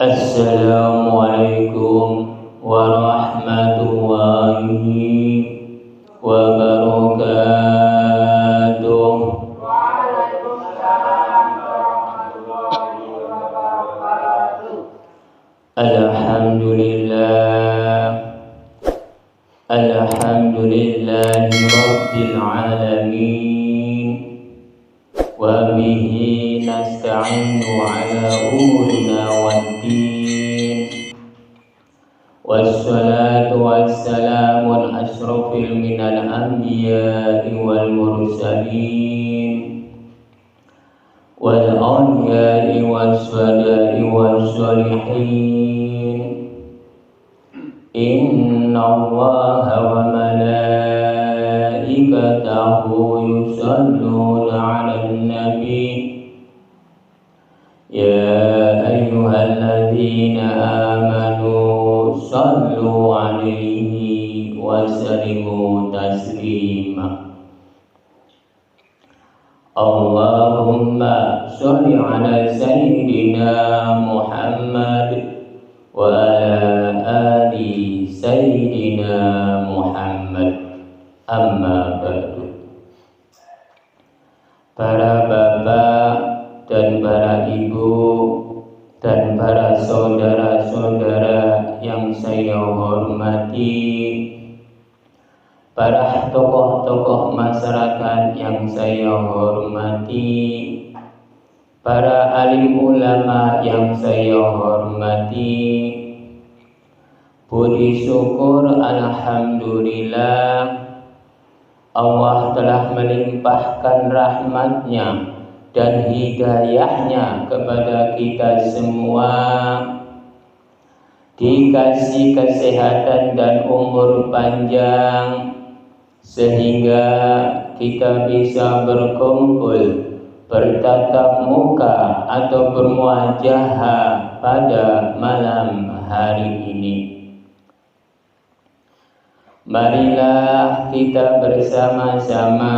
Assalamualaikum warahmatullahi wabarakatuh. Waalaikumsalam warahmatullahi wabarakatuh. Alhamdulillahi rabbil alamin. Wa bihi nasta'inu ala umurina waddin. Wassalatu wassalamu asyrafil minal anbiya'i wal mursalin wal awliya'i wasyhada'i wassalihin. Inna Allaha wa malaikatahu yusalluna 'alan nabi. Ya ayyuhalladzina amanu sallu 'alaihi wa sallimu taslima. Allahumma sholli 'ala sayyidina Muhammad wa ala ali sayyidina Muhammad. Amma ba'du. Para bapak dan para ibu dan para saudara-saudara yang saya hormati, para tokoh-tokoh masyarakat yang saya hormati, para alim ulama yang saya hormati, puji syukur alhamdulillah Allah telah melimpahkan rahmat-Nya dan hidayah-Nya kepada kita semua, dikasih kesehatan dan umur panjang sehingga kita bisa berkumpul, bertatap muka atau bermuajahah pada malam hari ini. Marilah kita bersama-sama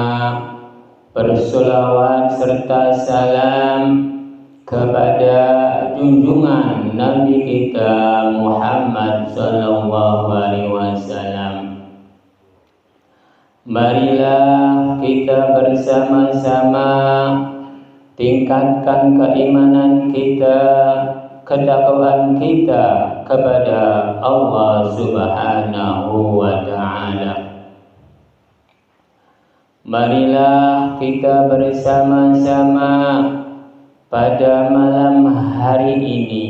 bersolawat serta salam kepada junjungan Nabi kita Muhammad sallallahu alaihi wasallam. Marilah kita bersama-sama tingkatkan keimanan kita, ketakwaan kita kepada Allah Subhanahu wa ta'ala. Marilah kita bersama-sama pada malam hari ini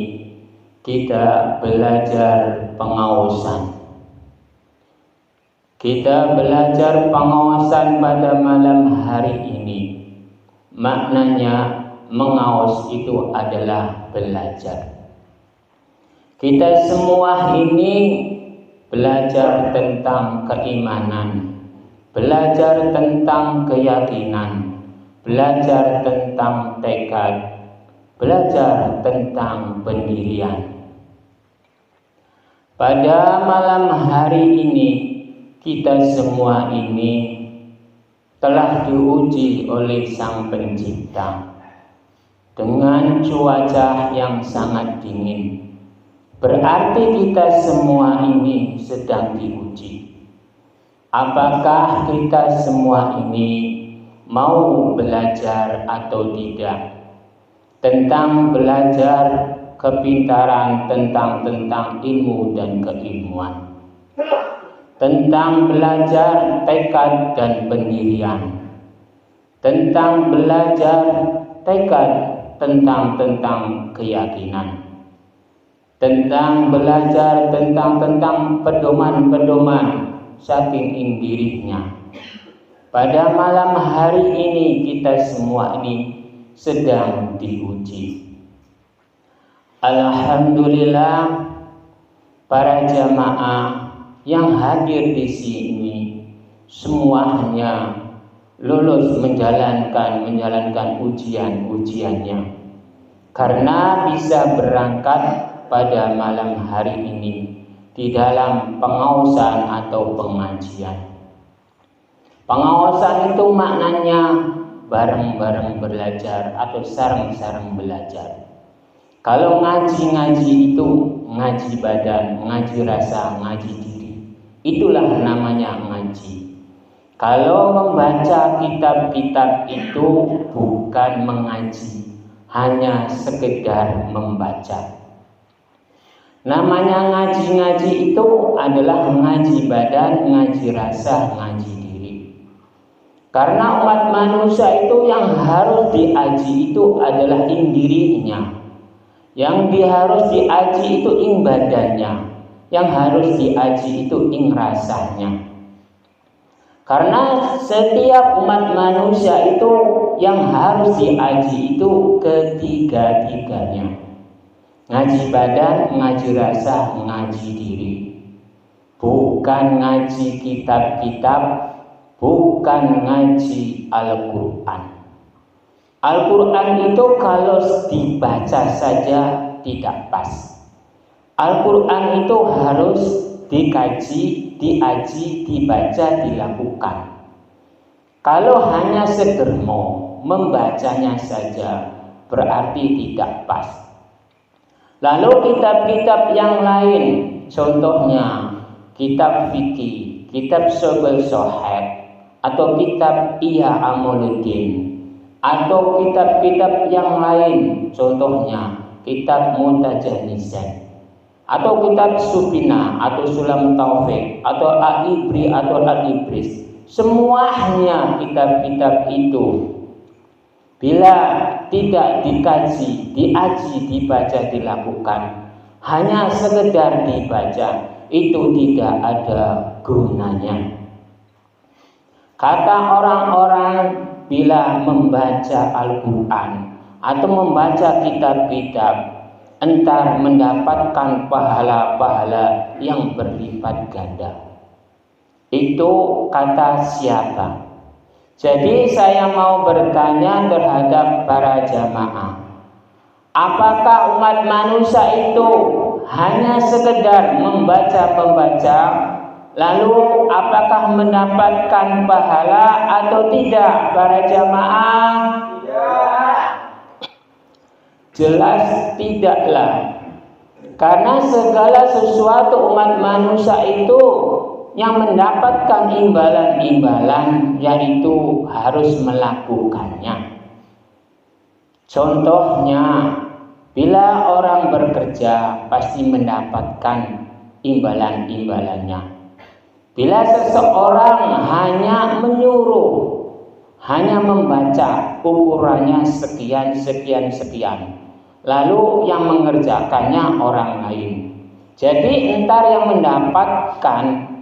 kita belajar pengaosan. Kita belajar pengaosan pada malam hari ini. Maknanya mengaos itu adalah belajar. Kita semua ini belajar tentang keimanan, belajar tentang keyakinan, belajar tentang tekad, belajar tentang pendirian. Pada malam hari ini kita semua ini telah diuji oleh Sang Pencipta dengan cuaca yang sangat dingin. Berarti kita semua ini sedang diuji. Apakah kita semua ini mau belajar atau tidak? Tentang belajar kepintaran, tentang ilmu dan keilmuan. Tentang belajar tekad dan pendirian. Tentang belajar tekad tentang keyakinan. Tentang belajar tentang pedoman-pedoman saking dirinya. Pada malam hari ini kita semua ini sedang diuji. Alhamdulillah para jamaah yang hadir di sini semuanya lulus menjalankan ujiannya karena bisa berangkat pada malam hari ini di dalam pengaosan atau pengajian. Pengaosan itu maknanya bareng-bareng belajar atau sareng-sareng belajar. Kalau ngaji itu ngaji badan, ngaji rasa, ngaji diri. Itulah namanya ngaji. Kalau membaca kitab-kitab itu bukan mengaji, hanya sekedar membaca. Namanya ngaji itu adalah ngaji badan, ngaji rasa, ngaji diri. Karena umat manusia itu yang harus diaji itu adalah dirinya. Yang harus diaji itu badannya. Yang harus diaji itu rasanya. Karena setiap umat manusia itu yang harus diaji itu ketiga-tiganya. Ngaji badan, ngaji rasa, ngaji diri. Bukan ngaji kitab-kitab, bukan ngaji Al-Quran. Al-Quran itu kalau dibaca saja tidak pas. Al-Quran itu harus dikaji, diaji, dibaca, dilakukan. Kalau hanya sedermo membacanya saja berarti tidak pas. Lalu kitab-kitab yang lain, contohnya kitab fikih, kitab Syobel Soheb, atau kitab Ihya Ulumuddin, atau kitab-kitab yang lain, contohnya kitab Muntajanizan, atau kitab Supina, atau Sulam Taufik, atau Al-Ibri, atau Al-Ibris. Semuanya kitab-kitab itu bila tidak dikaji, diaji, dibaca, dilakukan, hanya sekedar dibaca, itu tidak ada gunanya. Kata orang-orang, bila membaca Al-Quran atau membaca kitab-kitab, entar mendapatkan pahala-pahala yang berlipat ganda. Itu kata siapa? Jadi saya mau bertanya terhadap para jamaah, apakah umat manusia itu hanya sekedar membaca-membaca, lalu apakah mendapatkan pahala atau tidak para jamaah? Tidak. Jelas tidaklah. Karena segala sesuatu umat manusia itu yang mendapatkan imbalan-imbalan, yaitu harus melakukannya. Contohnya, bila orang bekerja pasti mendapatkan imbalan-imbalannya. Bila seseorang hanya menyuruh, hanya membaca ukurannya sekian, lalu yang mengerjakannya orang lain. Jadi entar yang mendapatkan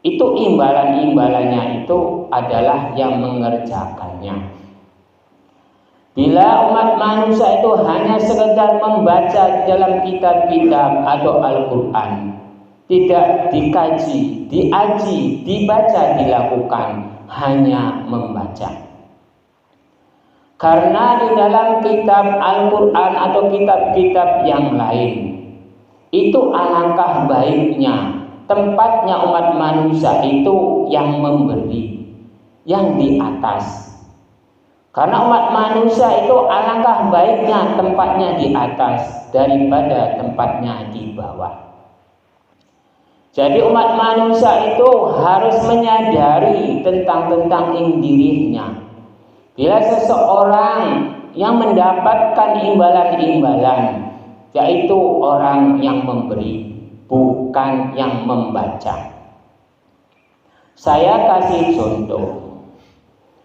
itu imbalan-imbalannya itu adalah yang mengerjakannya. Bila umat manusia itu hanya sekedar membaca dalam kitab-kitab atau Al-Quran, tidak dikaji, diaji, dibaca, dilakukan, hanya membaca. Karena di dalam kitab Al-Quran atau kitab-kitab yang lain, itu alangkah baiknya tempatnya umat manusia itu yang memberi, yang di atas. Karena umat manusia itu alangkah baiknya tempatnya di atas daripada tempatnya di bawah. Jadi umat manusia itu harus menyadari tentang dirinya. Bila seseorang yang mendapatkan imbalan-imbalan, yaitu orang yang memberi, bukan yang membaca. Saya kasih contoh.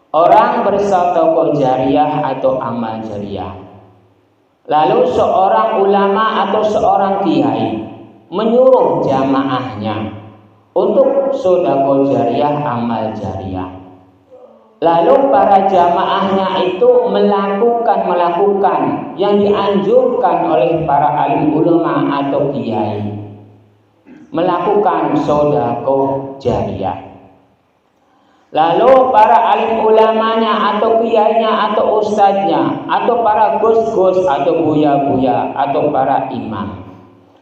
Orang bersedekah jariah atau amal jariah. Lalu seorang ulama atau seorang kiai menyuruh jamaahnya untuk sedekah jariah, amal jariah. Lalu para jamaahnya itu melakukan yang dianjurkan oleh para alim ulama atau kiai, melakukan sedekah jariah. Lalu para alim ulamanya atau kiainya atau ustadznya atau para gus-gus atau buya-buya atau para imam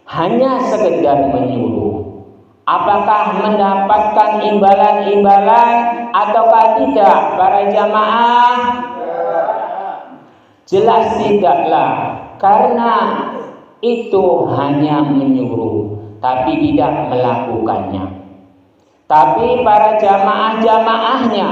hanya sekedar menyuruh. Apakah mendapatkan imbalan-imbalan ataukah tidak para jamaah? Jelas tidaklah. Karena itu hanya menyuruh, tapi tidak melakukannya. Tapi para jamaah-jamaahnya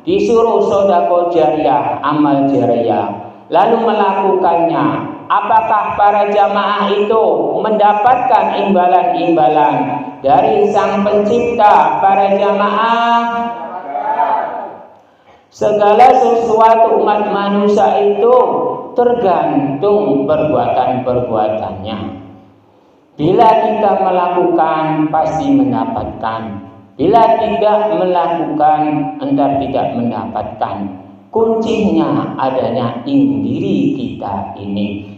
disuruh sedekah jariyah, amal jariyah, lalu melakukannya. Apakah para jamaah itu mendapatkan imbalan-imbalan dari Sang Pencipta para jamaah? Segala sesuatu umat manusia itu tergantung perbuatan-perbuatannya. Bila kita melakukan, pasti mendapatkan. Bila tidak melakukan, entar tidak mendapatkan. Kuncinya adanya diri kita ini.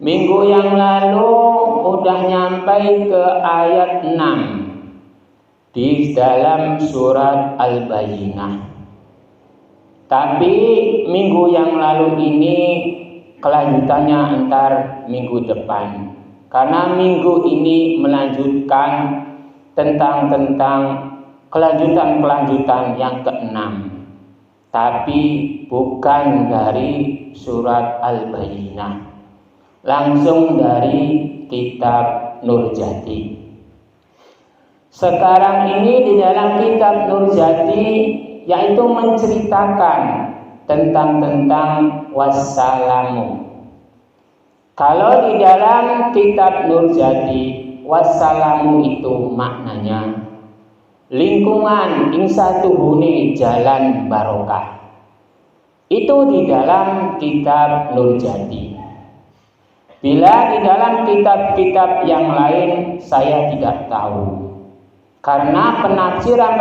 Minggu yang lalu udah nyampai ke ayat 6 di dalam surat Al-Bayyinah. Tapi minggu yang lalu ini kelanjutannya antar minggu depan. Karena minggu ini melanjutkan tentang kelanjutan yang ke-6. Tapi bukan dari surat Al-Bayyinah. Langsung dari kitab Nurjati. Sekarang ini di dalam kitab Nurjati yaitu menceritakan tentang wassalamu. Kalau di dalam kitab Nurjati, wassalamu itu maknanya lingkungan insatuhune jalan barokah. Itu di dalam kitab Nurjati. Bila di dalam kitab-kitab yang lain saya tidak tahu. Karena penafsiran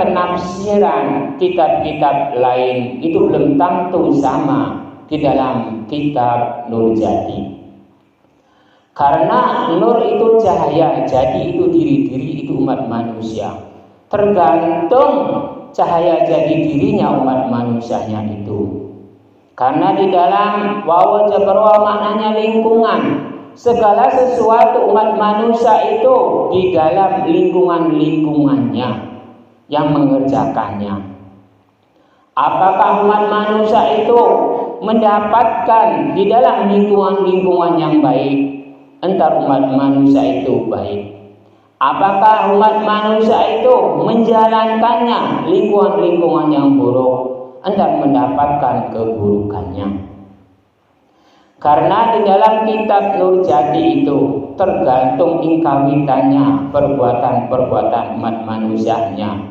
kitab-kitab lain itu belum tentu sama di dalam kitab Nurjati. Karena nur itu cahaya, jadi itu diri-diri itu umat manusia. Tergantung cahaya jadi dirinya umat manusianya itu. Karena di dalam wawa jabarwa maknanya lingkungan. Segala sesuatu umat manusia itu di dalam lingkungannya yang mengerjakannya. Apakah umat manusia itu mendapatkan di dalam lingkungan yang baik? Entar umat manusia itu baik. Apakah umat manusia itu menjalankannya lingkungan yang buruk? Entar mendapatkan keburukannya. Karena di dalam kitab Nurjati itu tergantung ingkawitannya perbuatan-perbuatan umat manusianya.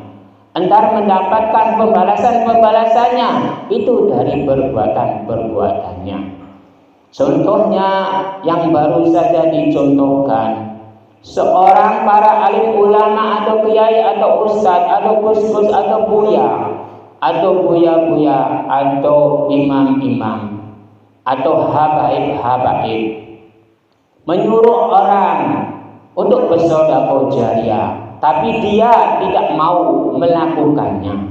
Entar mendapatkan pembalasan-pembalasannya itu dari perbuatan-perbuatannya. Contohnya yang baru saja dicontohkan, seorang para alim ulama atau kiai atau ustadz atau gus-gus atau buya atau buya-buya atau imam-imam atau habaib menyuruh orang untuk bersedekah jariyah, tapi dia tidak mau melakukannya.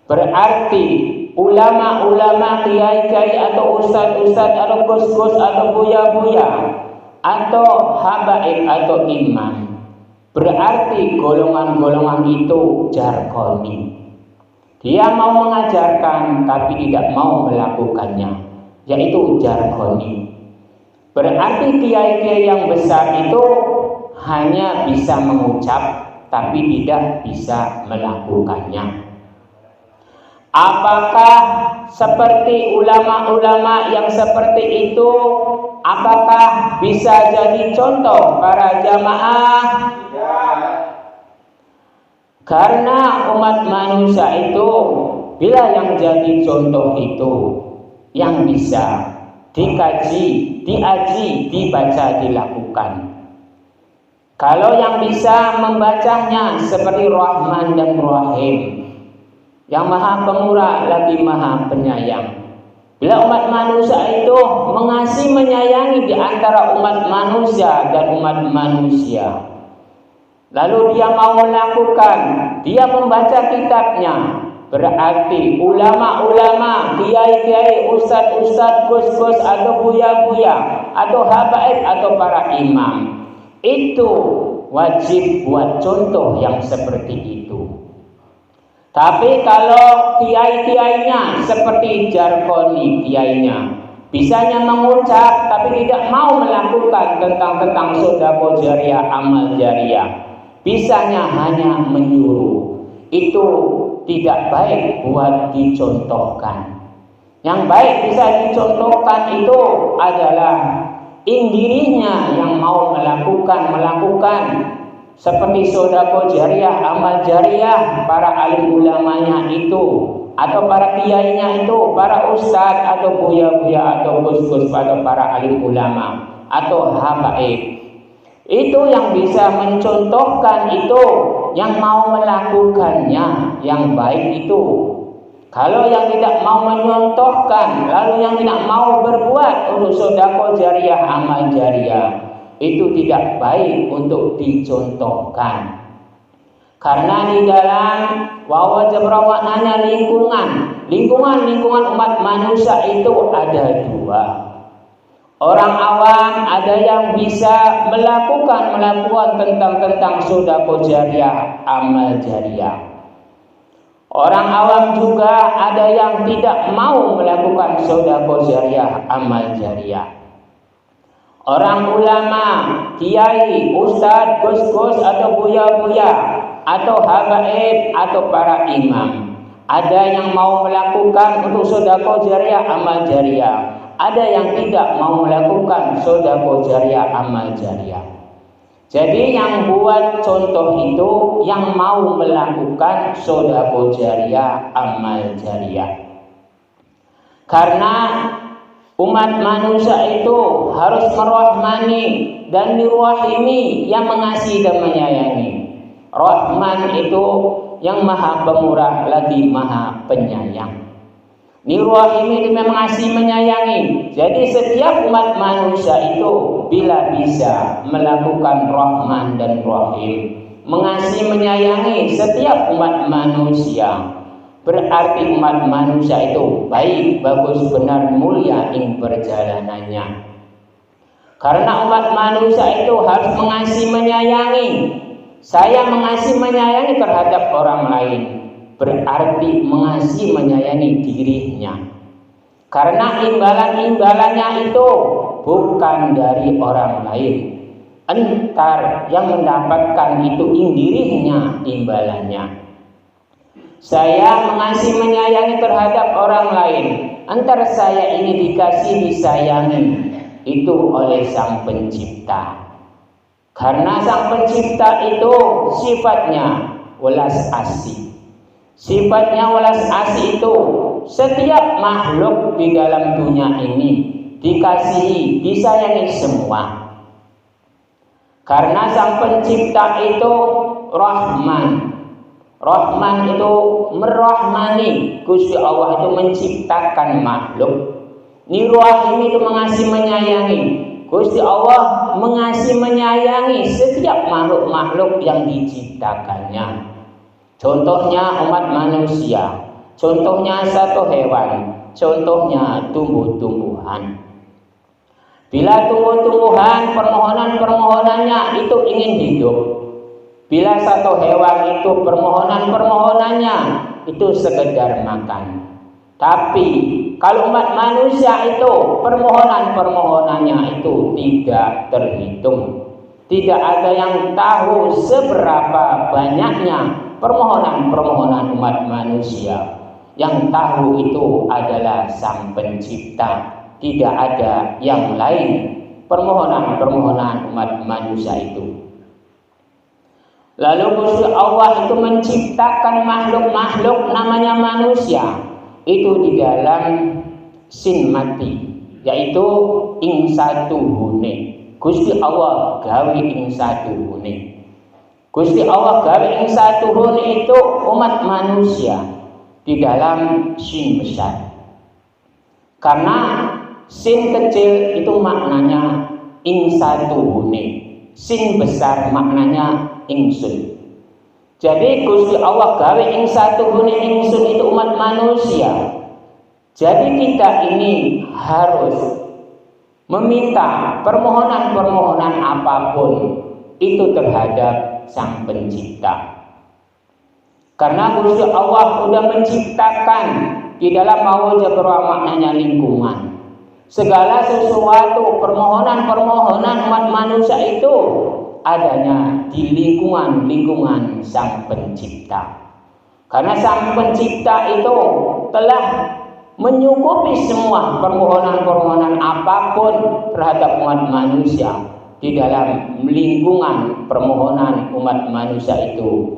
Berarti ulama-ulama, kiai-kiai atau ustadz atau gus-gus atau buya-buya atau habaib atau imam, berarti golongan-golongan itu jargoni. Dia mau mengajarkan tapi tidak mau melakukannya, yaitu jargoni. Berarti kiai-kiai yang besar itu hanya bisa mengucap tapi tidak bisa melakukannya. Apakah seperti ulama-ulama yang seperti itu? Apakah bisa jadi contoh para jamaah? Karena umat manusia itu bila yang jadi contoh itu yang bisa dikaji, diaji, dibaca, dilakukan. Kalau yang bisa membacanya seperti Rahman dan Rahim, yang maha pemurah lagi maha penyayang. Bila umat manusia itu mengasihi menyayangi di antara umat manusia dan umat manusia, lalu dia mau melakukan, dia membaca kitabnya, berarti ulama-ulama, kiai-kiai, ustadz-ustadz, gus-gus atau buya-buya atau habaib atau para imam itu wajib buat contoh yang seperti itu. Tapi kalau kiai-kiainya seperti jargoni kiainya, Bisanya mengucap tapi tidak mau melakukan tentang sedekah jariah, amal jariah. Bisanya hanya menyuruh. Itu tidak baik buat dicontohkan. Yang baik bisa dicontohkan itu adalah indirinya yang mau melakukan seperti sedekah jariah, amal jariah, para alim ulamanya itu, atau para kiainya itu, para ustadz atau buya-buya atau gus-gus atau para alim ulama atau habaib. Itu yang bisa mencontohkan itu, yang mau melakukannya, yang baik itu. Kalau yang tidak mau menyontohkan, lalu yang tidak mau berbuat untuk sedekah jariah, amal jariah, itu tidak baik untuk dicontohkan. Karena di dalam wajib maknanya lingkungan umat manusia itu ada dua. Orang awam ada yang bisa melakukan tentang sedekah jariah, amal jariah. Orang awam juga ada yang tidak mau melakukan sedekah jariah, amal jariah. Orang ulama, kiai, ustadz, gus-gus atau buya-buya atau habaib atau para imam, ada yang mau melakukan untuk sedekah jariah, amal jariah. Ada yang tidak mau melakukan sedekah jariah, amal jariah. Jadi yang buat contoh itu yang mau melakukan sedekah jariah, amal jariah. Karena umat manusia itu harus merahmani dan dirahimi yang mengasihi dan menyayangi. Rahman itu yang maha pemurah lagi maha penyayang. Dirahimi itu mengasihi menyayangi. Jadi setiap umat manusia itu bila bisa melakukan rahman dan rahim, mengasihi menyayangi setiap umat manusia, berarti umat manusia itu baik, bagus, benar, mulia ing perjalanannya. Karena umat manusia itu harus mengasihi menyayangi. Saya mengasihi menyayangi terhadap orang lain, berarti mengasihi menyayangi dirinya. Karena imbalan-imbalannya itu bukan dari orang lain. Entar yang mendapatkan itu dirinya imbalannya. Saya mengasihi menyayangi terhadap orang lain, antara saya ini dikasih disayangi itu oleh Sang Pencipta. Karena Sang Pencipta itu sifatnya welas asih. Sifatnya welas asih itu setiap makhluk di dalam dunia ini dikasihi, disayangi semua. Karena Sang Pencipta itu Rahman. Rahman itu merahmani. Gusti Allah itu menciptakan makhluk. Nirwahim itu mengasihi menyayangi. Gusti Allah mengasihi menyayangi setiap makhluk-makhluk yang diciptakannya. Contohnya umat manusia, contohnya satu hewan, contohnya tumbuh-tumbuhan. Bila tumbuh-tumbuhan permohonan-permohonannya itu ingin hidup, bila satu hewan itu permohonan-permohonannya itu sekedar makan. Tapi kalau umat manusia itu permohonan-permohonannya itu tidak terhitung. Tidak ada yang tahu seberapa banyaknya permohonan-permohonan umat manusia. Yang tahu itu adalah Sang Pencipta. Tidak ada yang lain permohonan-permohonan umat manusia itu. Lalu Gusti Allah itu menciptakan makhluk-makhluk namanya manusia itu di dalam sin mati, yaitu ing satuhune. Gusti Allah gawe ing satuhune. Gusti Allah gawe ing satuhune itu umat manusia di dalam sin besar. Karena sin kecil itu maknanya ing satuhune, sin besar maknanya ingsun. Jadi Gusti Allah gawe ing satuhune ingsun itu umat manusia. Jadi kita ini harus meminta permohonan-permohonan apapun itu terhadap Sang Pencipta. Karena Gusti Allah sudah menciptakan di dalam mawajah maknanya lingkungan. Segala sesuatu permohonan-permohonan umat manusia itu adanya di lingkungan Sang Pencipta. Karena Sang Pencipta itu telah menyukupi semua permohonan-permohonan apapun terhadap umat manusia di dalam lingkungan permohonan umat manusia itu.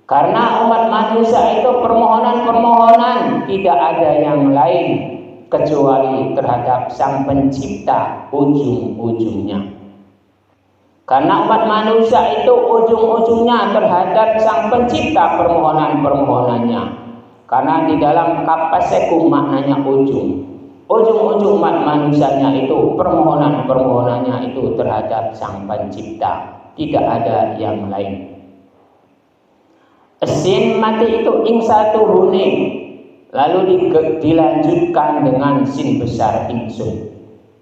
Karena umat manusia itu permohonan-permohonan tidak ada yang lain kecuali terhadap Sang Pencipta ujung-ujungnya. Karena umat manusia itu ujung-ujungnya terhadap Sang Pencipta permohonan-permohonannya. Karena di dalam kapasekum maknanya ujung. Ujung-ujung umat manusianya itu permohonan-permohonannya itu terhadap Sang Pencipta. Tidak ada yang lain. Sin mati itu ing satu hune, lalu dilanjutkan dengan sin besar ingsun.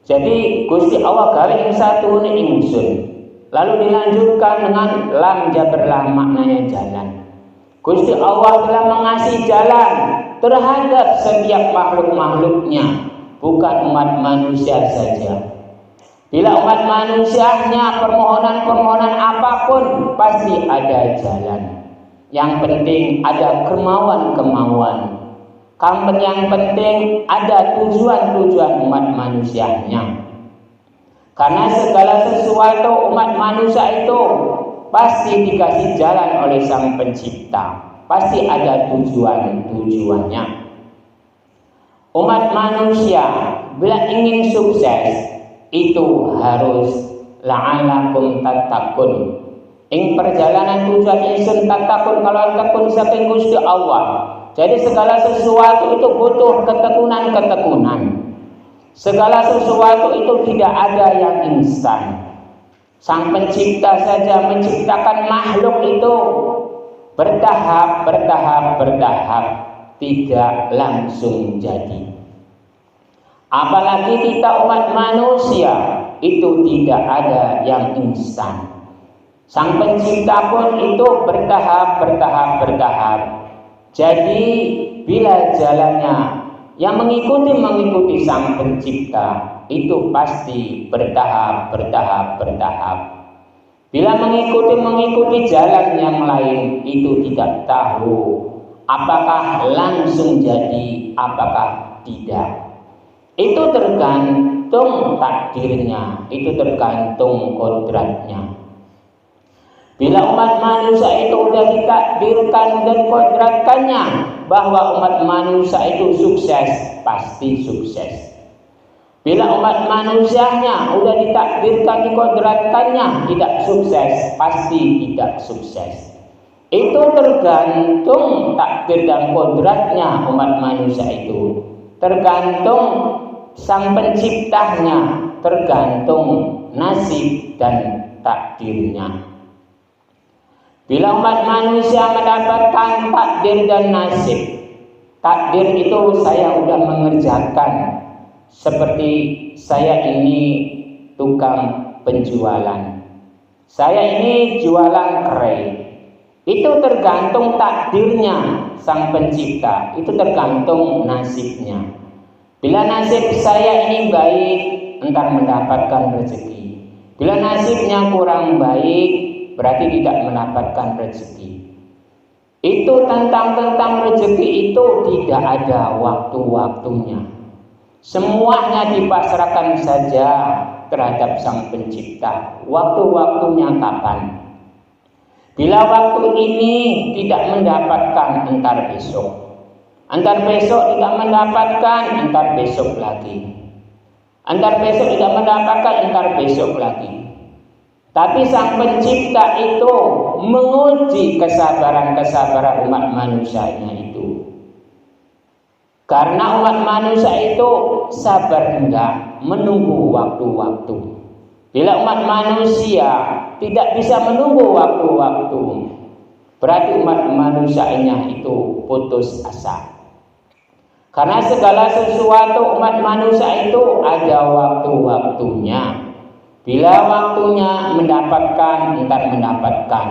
Jadi Gusti Allah gawe ing satu hune ingsun, lalu dilanjutkan dengan lam jaberlah maknanya jalan. Gusti Allah telah mengasih jalan terhadap setiap makhluk-makhluknya, bukan umat manusia saja. Bila umat manusianya permohonan-permohonan apapun pasti ada jalan. Yang penting ada kemauan-kemauan. Yang penting ada tujuan-tujuan umat manusianya. Karena segala sesuatu umat manusia itu pasti dikasih jalan oleh Sang Pencipta. Pasti ada tujuan-tujuannya. Umat manusia bila ingin sukses itu harus la'alakum tattaqun. Ing perjalanan tujuan ingsun tatakun kalau takun saking Gusti Allah. Jadi segala sesuatu itu butuh ketekunan-ketekunan. Segala sesuatu itu tidak ada yang instan. Sang Pencipta saja menciptakan makhluk itu bertahap, tidak langsung jadi. Apalagi kita umat manusia itu tidak ada yang instan. Sang Pencipta pun itu bertahap. Jadi bila jalannya yang mengikuti Sang Pencipta itu pasti bertahap. Bila mengikuti jalan yang lain itu tidak tahu apakah langsung jadi, apakah tidak. Itu tergantung takdirnya, itu tergantung kodratnya. Bila umat manusia itu sudah ditakdirkan dan kodratkannya bahwa umat manusia itu sukses, pasti sukses. Bila umat manusianya sudah ditakdirkan dikodratkannya tidak sukses, pasti tidak sukses. Itu tergantung takdir dan kodratnya umat manusia itu. Tergantung Sang Penciptanya, tergantung nasib dan takdirnya. Bila umat manusia mendapatkan takdir dan nasib, takdir itu saya sudah mengerjakan. Seperti saya ini tukang penjualan, saya ini jualan kerai. Itu tergantung takdirnya Sang Pencipta, itu tergantung nasibnya. Bila nasib saya ini baik, entar mendapatkan rezeki. Bila nasibnya kurang baik, berarti tidak mendapatkan rezeki. Itu tentang rezeki itu tidak ada waktu-waktunya. Semuanya dipasrahkan saja terhadap Sang Pencipta. Waktu-waktunya kapan? Bila waktu ini tidak mendapatkan, entar besok. Entar besok tidak mendapatkan, entar besok lagi. Entar besok tidak mendapatkan, entar besok lagi. Tapi Sang Pencipta itu menguji kesabaran umat manusianya itu. Karena umat manusia itu sabar enggak menunggu waktu-waktu. Bila umat manusia tidak bisa menunggu waktu-waktu, berarti umat manusianya itu putus asa. Karena segala sesuatu umat manusia itu ada waktu-waktunya. Bila waktunya mendapatkan, entar mendapatkan.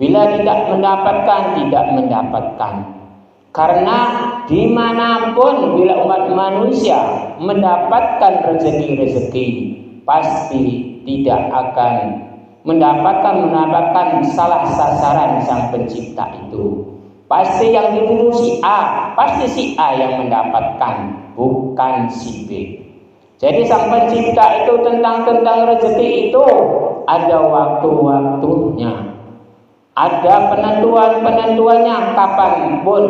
Bila tidak mendapatkan, tidak mendapatkan. Karena dimanapun bila umat manusia mendapatkan rezeki-rezeki, pasti tidak akan mendapatkan salah sasaran Sang Pencipta itu. Pasti yang dituju si A, pasti si A yang mendapatkan, bukan si B. Jadi Sang Pencipta itu tentang rezeki itu ada waktu-waktunya, ada penentuannya kapanpun.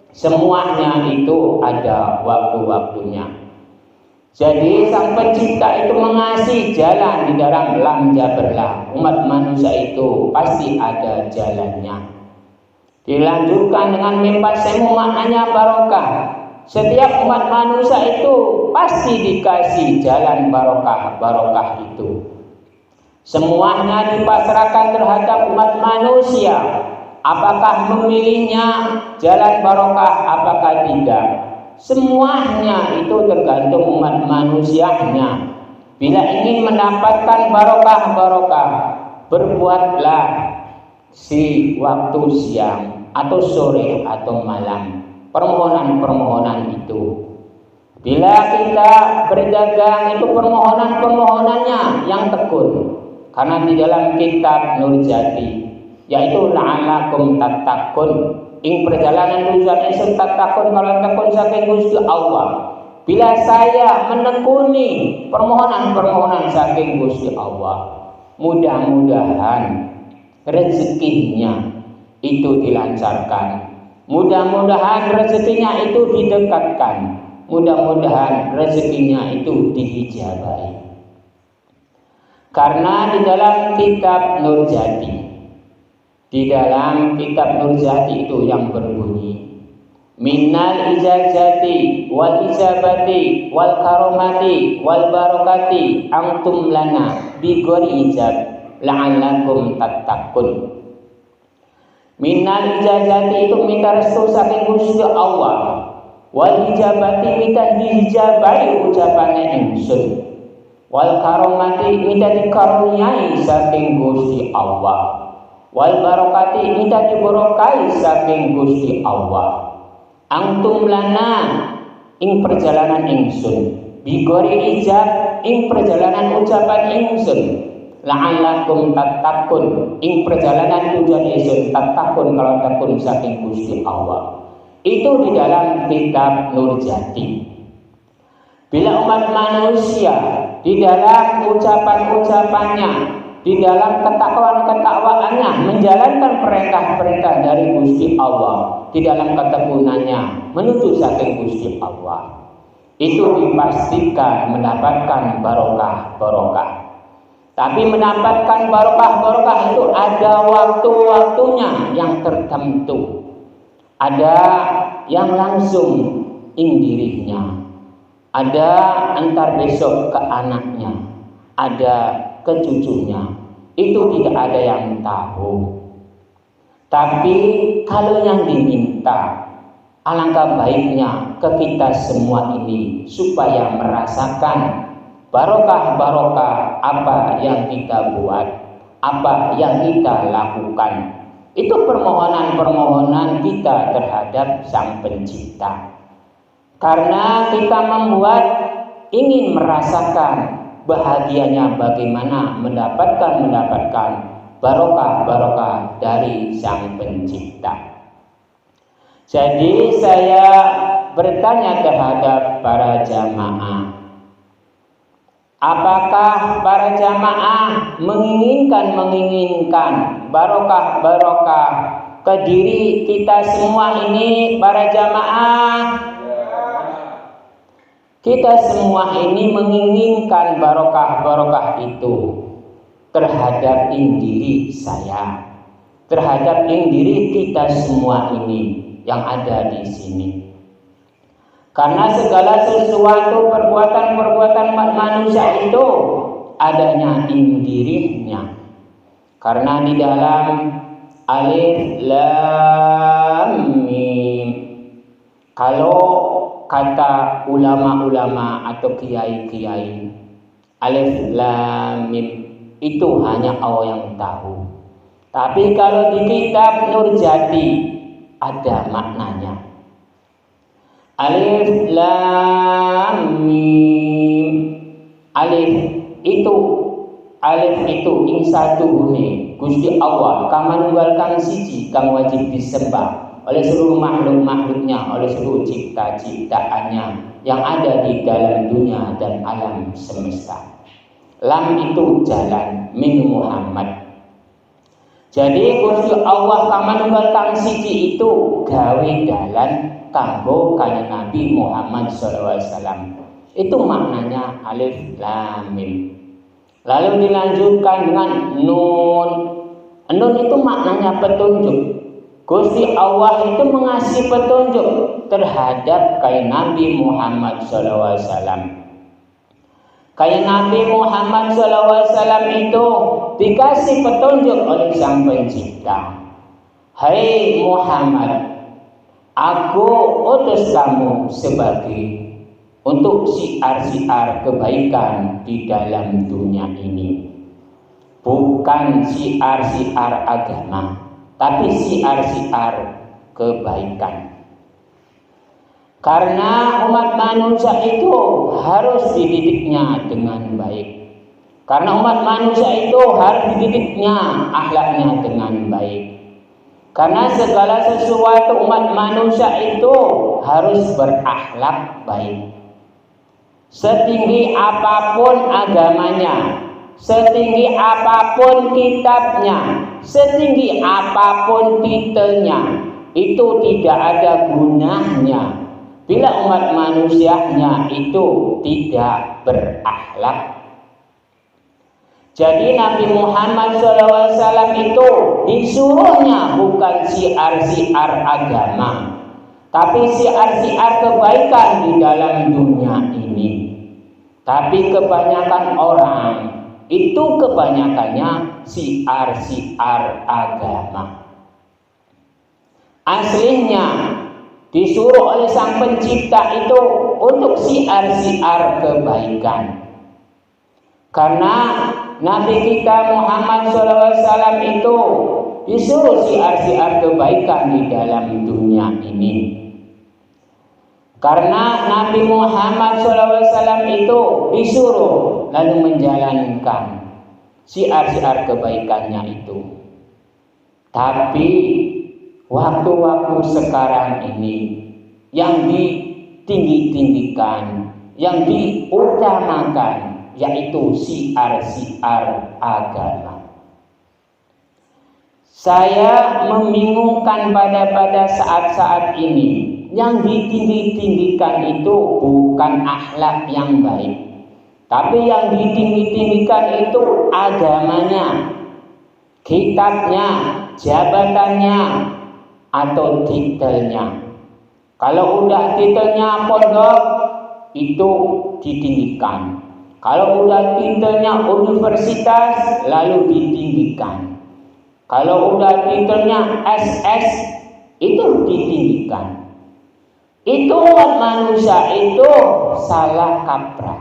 Semuanya itu ada waktu-waktunya. Jadi Sang Pencipta itu mengasih jalan di dalam lam jaberlah. Umat manusia itu pasti ada jalannya. Dilanjutkan dengan mimpas semu, maknanya barokah. Setiap umat manusia itu pasti dikasih jalan barokah itu. Semuanya dipasrahkan terhadap umat manusia. Apakah memilihnya jalan barokah, apakah tidak? Semuanya itu tergantung umat manusianya. Bila ingin mendapatkan barokah, berbuatlah si waktu siang atau sore atau malam, permohonan itu. Bila kita berdagang itu permohonannya yang tekun, karena di dalam kitab Nurjati, yaitu la'alakum tattaqun, ing perjalanan tujuan isun tattaqun, kalau tekun saking Gusti Allah. Bila saya menekuni permohonan saking Gusti Allah, mudah-mudahan rezekinya itu dilancarkan, mudah-mudahan rezekinya itu didekatkan, mudah-mudahan rezekinya itu dihijabai. Karena di dalam kitab Nurjati, itu yang berbunyi, minnal ijazati wal ijabati wal karomati wal barokati antum lana bi ghairi ijab la'allakum tattaqun. Minnal ijazati itu minta restu saking Gusti Allah, wal ijabati minta dihijabai ucapannya ingsun, wal karomati minta dikaruniai saking Gusti Allah, wal barokati minta diberkahi saking Gusti Allah. Antum lana ing perjalanan ingsun, bigori ijab ing perjalanan ucapan ingsun, la'allakum tattaqun ing perjalanan tujuan ingsun, tattaqun kalau takun saking Gusti Allah. Itu di dalam kitab Nurjati. Bila umat manusia di dalam ucapan-ucapannya, di dalam ketakwaannya menjalankan perintah-perintah dari Gusti Allah, di dalam ketekunannya menuju saking Gusti Allah, itu dipastikan mendapatkan barokah. Tapi mendapatkan barokah itu ada waktu-waktunya yang tertentu. Ada yang langsung dirinya, ada antar besok ke anaknya, ada ke cucunya. Itu tidak ada yang tahu. Tapi kalau yang diminta, alangkah baiknya ke kita semua ini supaya merasakan barokah apa yang kita buat, apa yang kita lakukan. Itu permohonan kita terhadap Sang Pencipta. Karena kita ingin merasakan bahagianya bagaimana mendapatkan barokah dari Sang Pencipta. Jadi saya bertanya terhadap para jamaah, apakah para jamaah menginginkan barokah ke diri kita semua ini? Para jamaah, kita semua ini menginginkan barokah itu terhadap diri saya, terhadap diri kita semua ini yang ada di sini. Karena segala sesuatu perbuatan manusia itu adanya dirinya. Karena di dalam alif lam mim, kalau kata ulama-ulama atau kiai-kiai, alif lam mim itu hanya Allah yang tahu. Tapi kalau di kitab Nurjati ada maknanya. Alif lam mim. Alif itu ing satune Gusti Allah kang manunggalkan siji kang wajib disembah oleh seluruh makhluk-makhluknya, oleh seluruh cipta-ciptaannya yang ada di dalam dunia dan alam semesta. Lam itu jalan, min Muhammad. Jadi Gusti Allah kang manunggalkan siji itu gawe dalan kanggo kanjeng Nabi Muhammad SAW. Itu maknanya alif lam mim. Lalu dilanjutkan dengan nun. Nun itu maknanya petunjuk. Gusti Allah itu mengasih petunjuk terhadap kanjeng Nabi Muhammad SAW. Kanjeng Nabi Muhammad SAW itu dikasih petunjuk oleh Sang Pencipta. Hai Muhammad, aku utus kamu sebagai untuk syiar-syiar kebaikan di dalam dunia ini. Bukan syiar-syiar agama, tapi syiar-syiar kebaikan. Karena umat manusia itu harus dididiknya dengan baik. Karena umat manusia itu harus dididiknya akhlaknya dengan baik. Karena segala sesuatu umat manusia itu harus berakhlak baik. Setinggi apapun agamanya, setinggi apapun kitabnya, setinggi apapun titelnya, itu tidak ada gunanya bila umat manusianya itu tidak berakhlak. Jadi Nabi Muhammad SAW itu disuruhnya bukan syiar-syiar agama, tapi syiar-syiar kebaikan di dalam dunia ini. Tapi kebanyakan orang itu kebanyakannya syiar-syiar agama. Aslinya disuruh oleh Sang Pencipta itu untuk syiar-syiar kebaikan. Karena Nabi kita Muhammad SAW itu disuruh syiar-syiar kebaikan di dalam dunia ini. Karena Nabi Muhammad SAW itu disuruh lalu menjalankan syiar-syiar kebaikannya itu. Tapi waktu-waktu sekarang ini yang ditinggi-tinggikan, yang diutamakan yaitu syiar-syiar agama. Saya membingungkan pada saat-saat ini. Yang ditinggi-tinggikan itu bukan akhlak yang baik, tapi yang ditinggi-tinggikan itu agamanya, kitabnya, jabatannya, atau titelnya. Kalau udah titelnya pondok, itu ditinggikan. Kalau udah titelnya universitas, lalu ditinggikan. Kalau udah titelnya SS, itu ditinggikan. Itu umat manusia itu salah kaprah.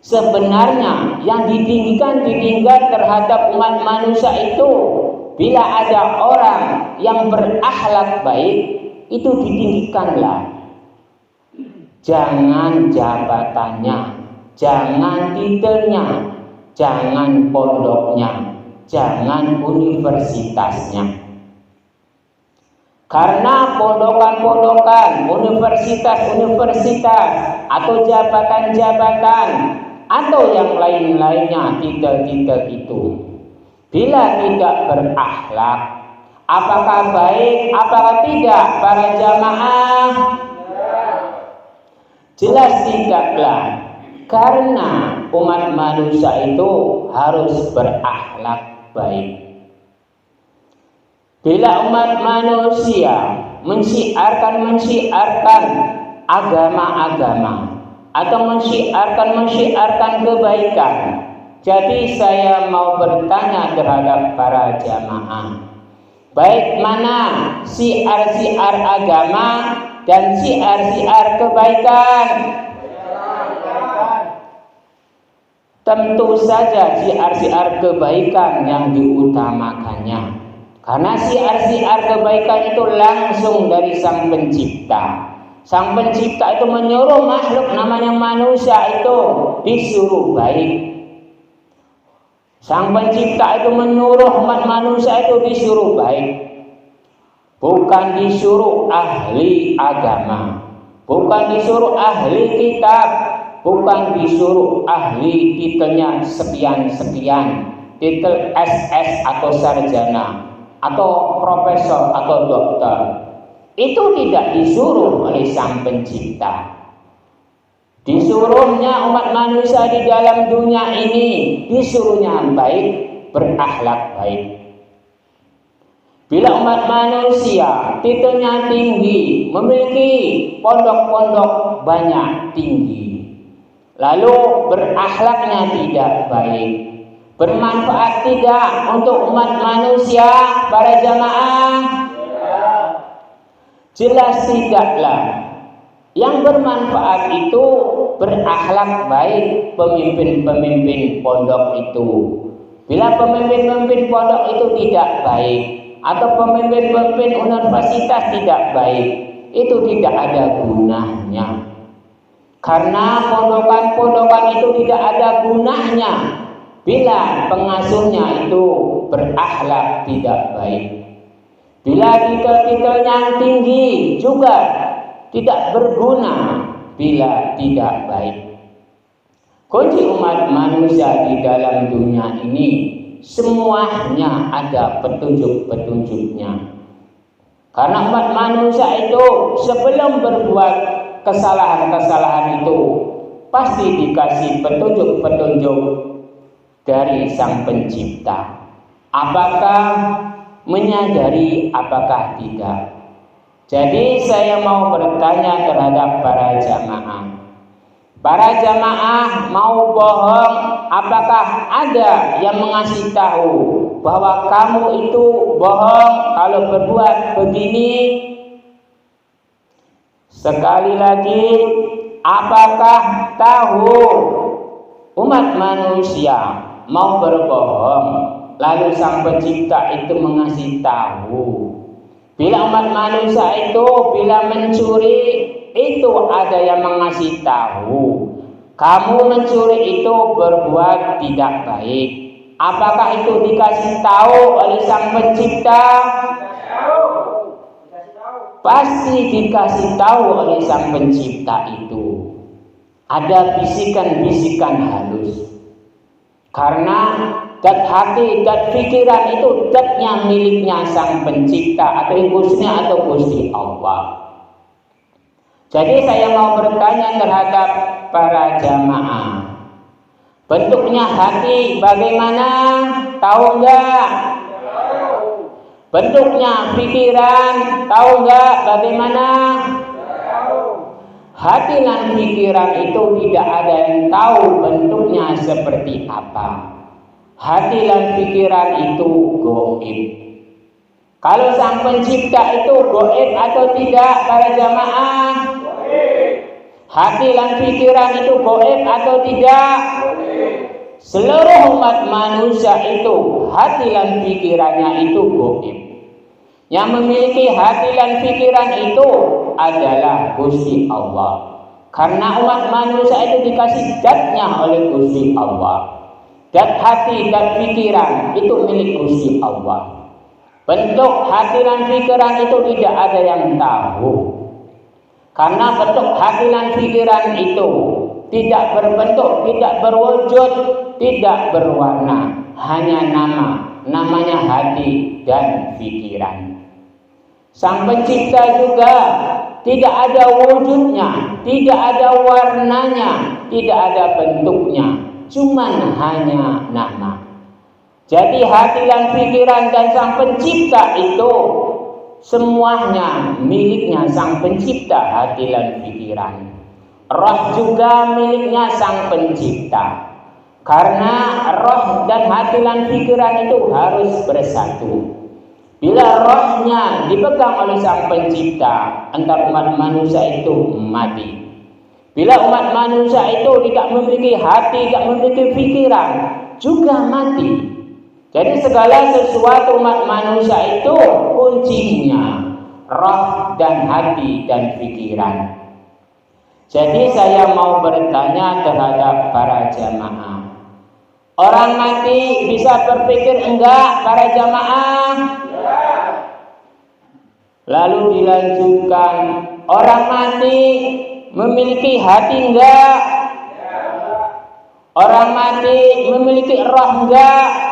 Sebenarnya yang ditinggikan terhadap umat manusia itu bila ada orang yang berakhlak baik, itu ditinggikanlah. Jangan jabatannya, jangan titelnya, jangan pondoknya, jangan universitasnya. Karena pondokan-pondokan, universitas-universitas, atau jabatan-jabatan, atau yang lain-lainnya, titel-titel itu, bila tidak berakhlak, apakah baik, apakah tidak para jamaah? Jelas tidaklah. Karena umat manusia itu harus berakhlak baik. Bila umat manusia mensyiarkan agama-agama atau mensyiarkan kebaikan, jadi saya mau bertanya terhadap para jamaah, baik mana syiar-syiar agama dan syiar-syiar kebaikan? Tentu saja syiar-syiar kebaikan yang diutamakannya. Karena siar-siar kebaikan itu langsung dari Sang Pencipta. Sang Pencipta itu menyuruh makhluk namanya manusia itu disuruh baik. Sang Pencipta itu menyuruh umat manusia itu disuruh baik. Bukan disuruh ahli agama, bukan disuruh ahli kitab, bukan disuruh ahli titelnya sekian-sekian, titel SS atau sarjana, atau profesor atau dokter. Itu tidak disuruh oleh Sang Pencipta. Disuruhnya umat manusia di dalam dunia ini, disuruhnya baik, berakhlak baik. Bila umat manusia titelnya tinggi, memiliki pondok-pondok banyak tinggi, lalu berakhlaknya tidak baik, bermanfaat tidak untuk umat manusia, para jamaah? Jelas tidaklah. Yang bermanfaat itu berakhlak baik pemimpin-pemimpin pondok itu. Bila pemimpin-pemimpin pondok itu tidak baik, atau pemimpin-pemimpin universitas tidak baik, itu tidak ada gunanya. Karena pondokan-pondokan itu tidak ada gunanya bila pengasuhnya itu berakhlak tidak baik. Bila titel-titel yang tinggi juga tidak berguna bila tidak baik. Kunci umat manusia di dalam dunia ini semuanya ada petunjuk-petunjuknya. Karena umat manusia itu sebelum berbuat kesalahan-kesalahan itu pasti dikasih petunjuk-petunjuk dari Sang Pencipta. Apakah menyadari, apakah tidak? Jadi saya mau bertanya terhadap para jamaah. Para jamaah mau bohong, apakah ada yang mengasih tahu bahwa kamu itu bohong kalau berbuat begini? Sekali lagi, apakah tahu umat manusia mau berbohong, lalu Sang Pencipta itu mengasih tahu? Bila umat manusia itu bila mencuri, itu ada yang mengasih tahu. Kamu mencuri itu berbuat tidak baik. Apakah itu dikasih tahu oleh Sang Pencipta? Pasti dikasih tahu oleh Sang Pencipta itu. Ada bisikan-bisikan halus. Karena dat hati, dat pikiran itu datnya miliknya Sang Pencipta atau Gusti atau Gusti Allah. Jadi saya mau bertanya terhadap para jamaah. Bentuknya hati bagaimana? Tahu enggak? Bentuknya pikiran tahu enggak bagaimana? Hati dan pikiran itu tidak ada yang tahu bentuknya seperti apa. Hati dan pikiran itu gaib. Kalau Sang Pencipta itu gaib atau tidak, para jamaah? Hati dan pikiran itu gaib atau tidak? Seluruh umat manusia itu hati dan pikirannya itu gaib. Yang memiliki hati dan pikiran itu adalah Gusti Allah. Karena umat manusia itu dikasih zatnya oleh Gusti Allah. Dat hati dan pikiran itu milik Gusti Allah. Bentuk hati dan pikiran itu tidak ada yang tahu. Karena bentuk hati dan pikiran itu tidak berbentuk, tidak berwujud, tidak berwarna, hanya namanya hati dan pikiran. Sang Pencipta juga tidak ada wujudnya, tidak ada warnanya, tidak ada bentuknya, cuman hanya nama. Jadi hati dan pikiran dan Sang Pencipta itu semuanya miliknya Sang Pencipta, hati dan pikiran. Roh juga miliknya Sang Pencipta. Karena roh dan hati dan pikiran itu harus bersatu. Bila rohnya dipegang oleh Sang Pencipta, antar umat manusia itu mati. Bila umat manusia itu tidak memiliki hati, tidak memiliki pikiran, juga mati. Jadi segala sesuatu umat manusia itu kuncinya roh dan hati dan pikiran. Jadi saya mau bertanya terhadap para jamaah. Orang mati bisa berpikir enggak para jamaah? Lalu dilanjutkan, orang mati memiliki hati enggak? Orang mati memiliki roh enggak?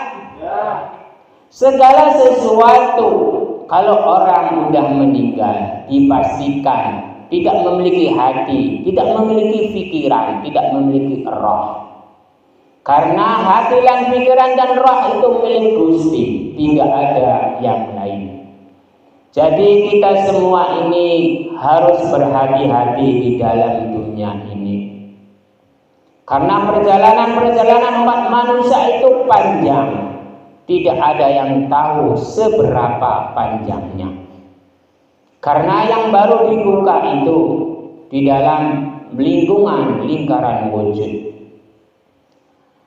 Segala sesuatu kalau orang sudah meninggal dipastikan tidak memiliki hati, tidak memiliki pikiran, tidak memiliki roh. Karena hati dan pikiran dan roh itu milik Gusti, tidak ada yang lain. Jadi kita semua ini harus berhati-hati di dalam dunia ini. Karena perjalanan umat manusia itu panjang. Tidak ada yang tahu seberapa panjangnya. Karena yang baru dibuka itu di dalam lingkaran wujud.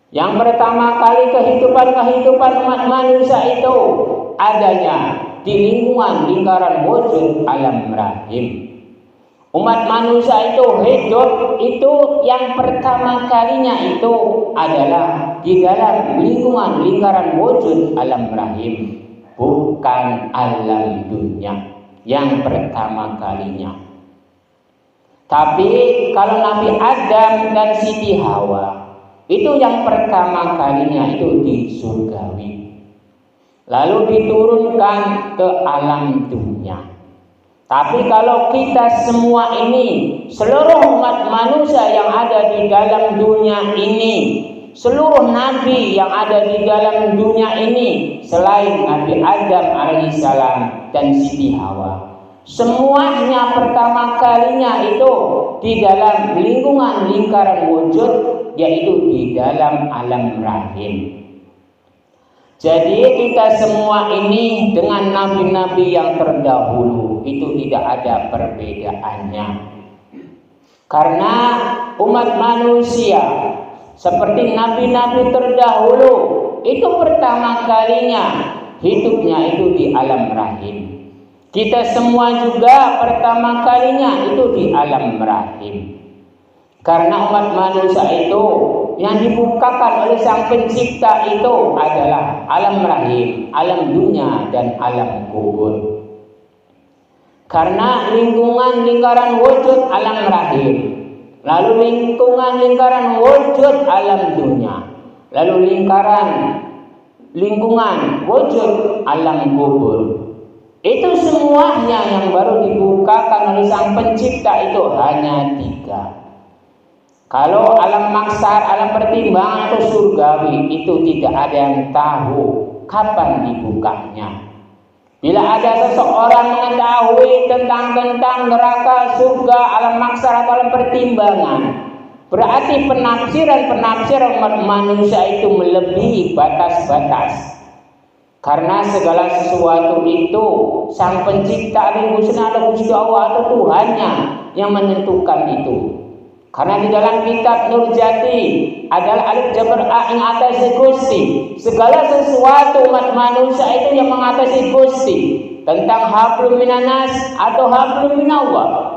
Yang pertama kali kehidupan umat manusia itu adanya di lingkaran wujud alam rahim. Umat manusia itu hidup itu yang pertama kalinya itu adalah di dalam lingkaran wujud alam rahim, bukan alam dunia yang pertama kalinya. Tapi kalau Nabi Adam dan Siti Hawa itu yang pertama kalinya itu di surgawi, lalu diturunkan ke alam dunia. Tapi kalau kita semua ini, seluruh umat manusia yang ada di dalam dunia ini, seluruh nabi yang ada di dalam dunia ini, selain Nabi Adam alaihissalam dan Siti Hawa, semuanya pertama kalinya itu di dalam lingkaran wujud, yaitu di dalam alam rahim. Jadi kita semua ini dengan nabi-nabi yang terdahulu itu tidak ada perbedaannya. Karena umat manusia seperti nabi-nabi terdahulu itu pertama kalinya hidupnya itu di alam rahim. Kita semua juga pertama kalinya itu di alam rahim. Karena umat manusia itu yang dibukakan oleh Sang Pencipta itu adalah alam rahim, alam dunia, dan alam kubur. Karena lingkaran wujud alam rahim, lalu lingkaran wujud alam dunia, lalu lingkungan wujud alam kubur. Itu semuanya yang baru dibukakan oleh Sang Pencipta itu hanya 3. Kalau alam maksar, alam pertimbangan atau surgawi itu tidak ada yang tahu kapan dibukanya. Bila ada seseorang mengetahui tentang neraka, surga, alam maksar atau alam pertimbangan, berarti penafsiran umat manusia itu melebihi batas-batas. Karena segala sesuatu itu Sang Pencipta atau Gusti Allah atau Tuhannya yang menentukan itu. Karena di dalam kitab Nurjati adalah alif jabar a yang atasi Gusti. Segala sesuatu umat manusia itu yang mengatasi Gusti. Tentang hablum minanas atau hablum minallah.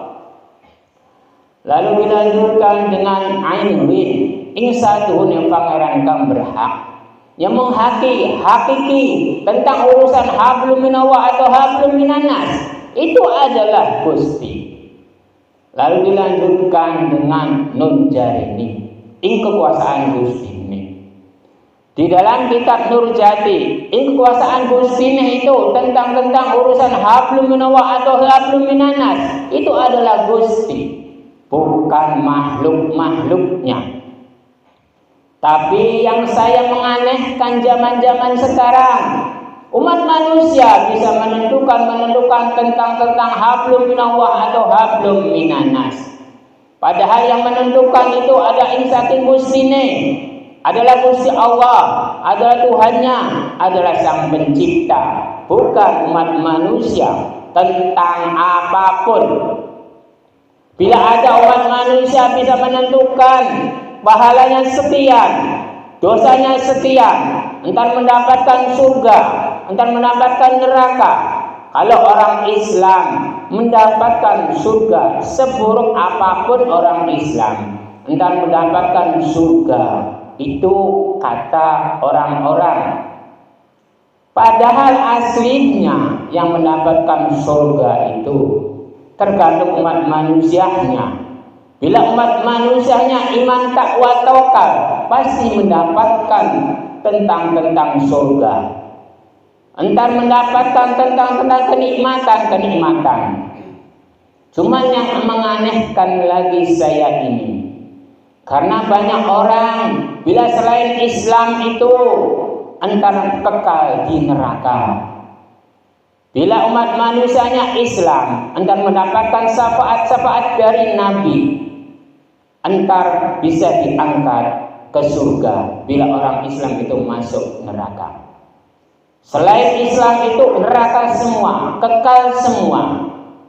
Lalu dilanjutkan dengan ainwin ing satuhun yang pangeran kang berhak, yang hakiki tentang urusan hablum minallah atau hablum minanas, itu adalah Gusti. Lalu dilanjutkan dengan nun jarini ing kekuasaan Gusti ini. Di dalam kitab Nurjati ing kekuasaan Gusti ini itu tentang urusan hablum minallah atau hablum minanas, itu adalah Gusti, bukan makhluknya. Tapi yang saya menganehkan zaman-zaman sekarang, umat manusia bisa menentukan tentang hablum minallah atau hablum minanas. Padahal yang menentukan itu ada insaking Gustine, adalah Gusti Allah, adalah Tuhannya, adalah Sang Pencipta, bukan umat manusia tentang apapun. Bila ada umat manusia bisa menentukan pahalanya sekian, dosanya sekian, entar mendapatkan surga, entar mendapatkan neraka. Kalau orang Islam mendapatkan surga, seburuk apapun orang Islam, entar mendapatkan surga. Itu kata orang-orang. Padahal aslinya yang mendapatkan surga itu tergantung umat manusianya. Bila umat manusianya iman, takwa, tawakal, pasti mendapatkan tentang surga. Entar mendapatkan tentang kenikmatan. Cuman yang menganehkan lagi saya ini, karena banyak orang bila selain Islam itu entar kekal di neraka. Bila umat manusianya Islam, entar mendapatkan syafaat dari Nabi, entar bisa diangkat ke surga. Bila orang Islam itu masuk neraka. Selain Islam itu neraka semua, kekal semua.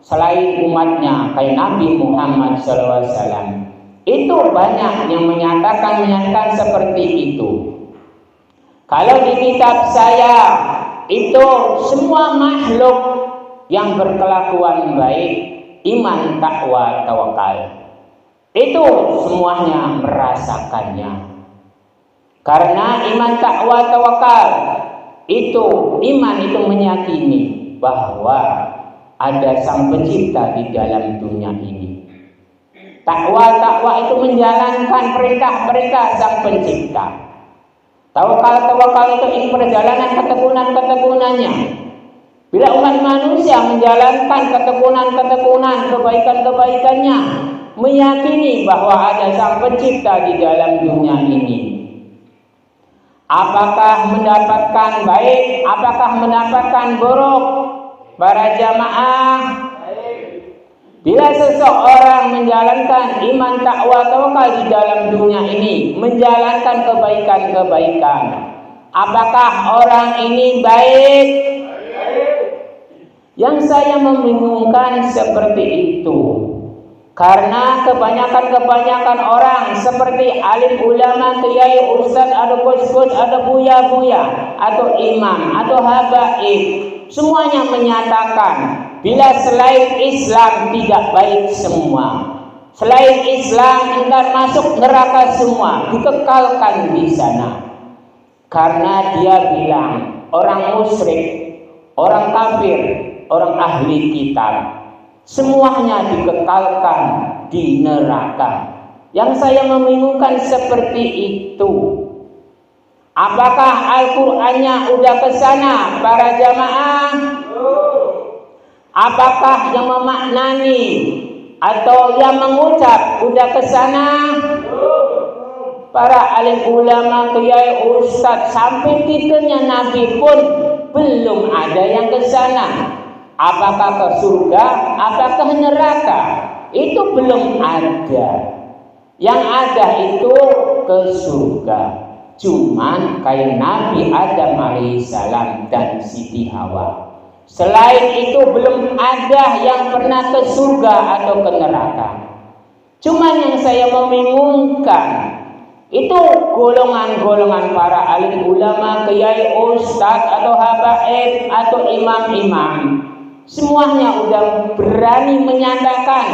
Selain umatnya kayak Nabi Muhammad SAW, itu banyak yang menyatakan seperti itu. Kalau di kitab saya itu semua makhluk yang berkelakuan baik, iman, takwa, tawakal, itu semuanya merasakannya. Karena iman, takwa, tawakal itu, iman itu meyakini bahwa ada Sang Pencipta di dalam dunia ini. Takwa itu menjalankan perintah-perintah Sang Pencipta. Tawakal itu perjalanan ketekunan-ketekunannya. Bila umat manusia menjalankan ketekunan, kebaikan-kebaikannya, meyakini bahwa ada Sang Pencipta di dalam dunia ini, apakah mendapatkan baik, apakah mendapatkan buruk? Para jamaah, bila seseorang menjalankan iman, takwa, tawakal di dalam dunia ini, menjalankan kebaikan-kebaikan, apakah orang ini baik? Yang saya membingungkan seperti itu, karena kebanyakan orang seperti alim ulama, kiai, ustaz, ada kus-kus, ada buya-buya, atau imam, atau habaib, semuanya menyatakan bila selain Islam tidak baik semua. Selain Islam entar masuk neraka semua, dikekalkan di sana. Karena dia bilang orang musyrik, orang kafir, orang ahli kitab, semuanya dikekalkan di neraka. Yang saya membingungkan seperti itu. Apakah Al-Qur'annya udah ke sana para jamaah? Apakah yang memaknani atau yang mengucap udah ke sana? Para alim ulama, kiai, ustaz, sampai titelnya Nabi pun belum ada yang ke sana. Apakah ke surga, apakah ke neraka? Itu belum ada. Yang ada itu ke surga. Cuman kayak Nabi Adam alaihissalam dan Siti Hawa. Selain itu belum ada yang pernah ke surga atau ke neraka. Cuman yang saya membingungkan itu golongan-golongan para alim ulama, kiai, ustaz, atau habaib, atau imam-imam. Semuanya udah berani menyatakan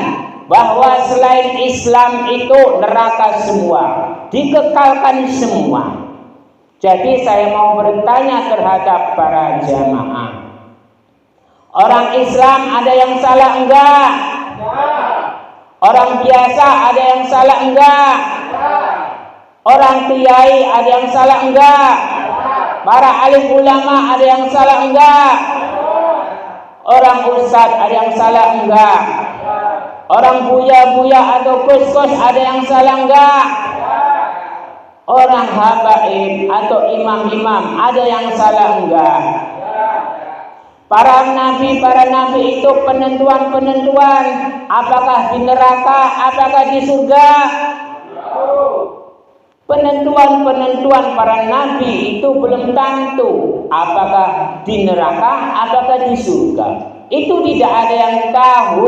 bahwa selain Islam itu neraka semua, dikekalkan semua. Jadi saya mau bertanya terhadap para jamaah, orang Islam ada yang salah enggak? Orang biasa ada yang salah enggak? Orang kiai ada yang salah enggak? Para alim ulama ada yang salah enggak? Orang ustaz ada yang salah enggak? Orang buya-buya atau kus-kus ada yang salah enggak? Orang habaib atau imam-imam ada yang salah enggak? Para nabi itu penentuan apakah di neraka, apakah di surga? Penentuan para nabi itu belum tentu apakah di neraka, apakah di surga. Itu tidak ada yang tahu.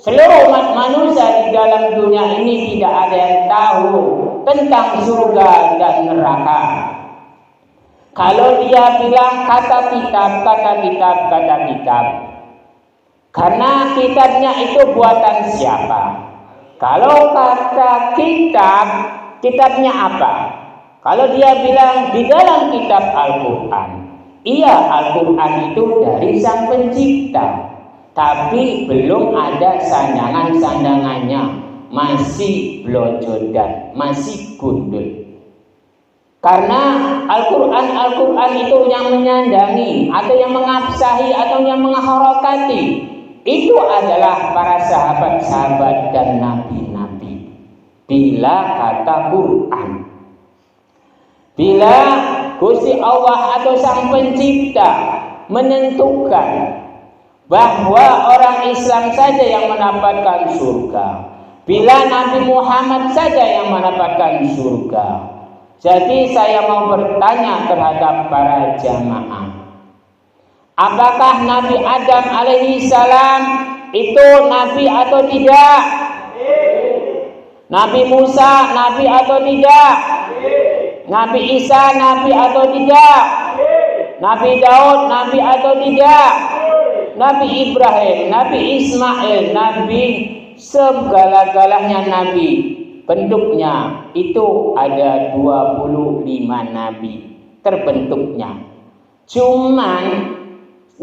Seluruh umat manusia di dalam dunia ini tidak ada yang tahu tentang surga dan neraka. Kalau dia bilang kata kitab, karena kitabnya itu buatan siapa? Kalau kata kitab, kitabnya apa? Kalau dia bilang di dalam kitab Al-Quran, iya Al-Quran itu dari Sang Pencipta, tapi belum ada sandangan-sandangannya, masih blojodan, masih gundul. Karena Al-Quran itu yang menyandangi atau yang mengabsahi atau yang mengharokati itu adalah para sahabat-sahabat dan nabi-nabi. Bila kata Quran, bila Gusti Allah atau Sang Pencipta menentukan bahwa orang Islam saja yang mendapatkan surga, bila Nabi Muhammad saja yang mendapatkan surga. Jadi saya mau bertanya terhadap para jamaah, apakah Nabi Adam alaihi salam itu nabi atau tidak? Nabi Musa nabi atau tidak? Nabi Isa nabi atau tidak? Nabi Daud nabi atau tidak? Nabi Ibrahim, Nabi Ismail, Nabi segala-galanya nabi. Bentuknya itu ada 25 nabi terbentuknya. Cuman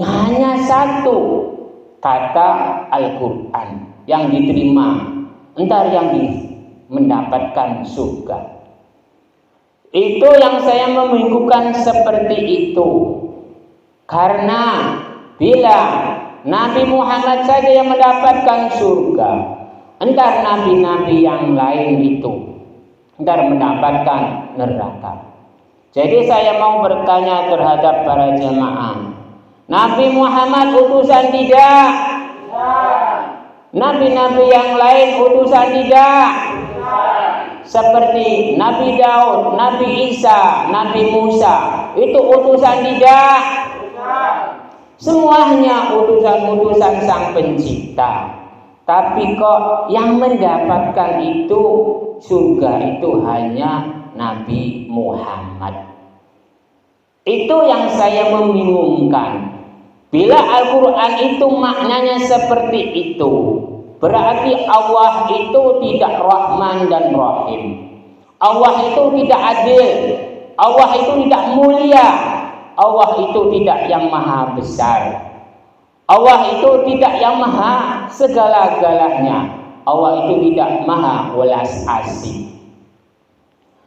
hanya satu kata Al-Quran yang diterima, entar yang mendapatkan surga. Itu yang saya membingungkan seperti itu. Karena bila Nabi Muhammad saja yang mendapatkan surga, entar nabi-nabi yang lain itu entar mendapatkan neraka. Jadi saya mau bertanya terhadap para jemaah, Nabi Muhammad utusan tidak? Nabi-nabi yang lain utusan tidak? Seperti Nabi Daud, Nabi Isa, Nabi Musa, itu utusan tidak? Semuanya utusan-utusan Sang Pencipta. Tapi kok yang mendapatkan itu surga itu hanya Nabi Muhammad. Itu yang saya membingungkan. Bila Al-Quran itu maknanya seperti itu, berarti Allah itu tidak Rahman dan Rahim. Allah itu tidak adil. Allah itu tidak mulia. Allah itu tidak yang maha besar. Allah itu tidak yang maha segala-galanya. Allah itu tidak maha welas asih.